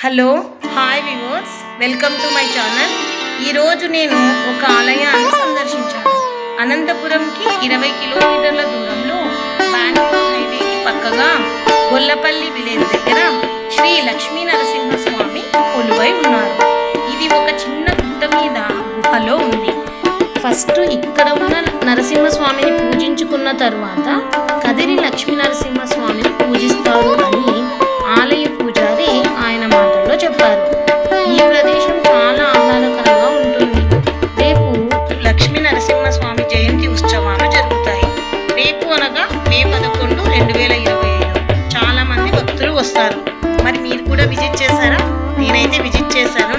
Hello hi viewers, welcome to my channel. ఈరోజు నేను ఒక ఆలయాన్ని సందర్శించాను. అనంతపురంకి 20 కిలోమీటర్ల దూరంలో బెంగళూరు హైవేకి పక్కగా గొల్లపల్లి విలేజ్ దగ్గర శ్రీ లక్ష్మీ నరసింహస్వామి కొలువై ఉన్నారు. ఇది ఒక చిన్న గుట్ట మీద గుహలో ఉంది. ఫస్ట్ ఇక్కడ ఉన్న నరసింహస్వామిని పూజించుకున్న తర్వాత కదిరి లక్ష్మీ నరసింహస్వామిని పూజిస్తారు అని ఆలయ పూజారి ఆయన మాటల్లో చెప్పారు. ఈ ప్రదేశం చాలా ఆహ్లాదకరంగా ఉంటుంది. రేపు లక్ష్మీ నరసింహస్వామి జయంతి ఉత్సవాలు జరుగుతాయి. రేపు అనగా మే 11, 2025 చాలా మంది భక్తులు వస్తారు. మరి మీరు కూడా విజిట్ చేశారా? నేనైతే విజిట్ చేశాను.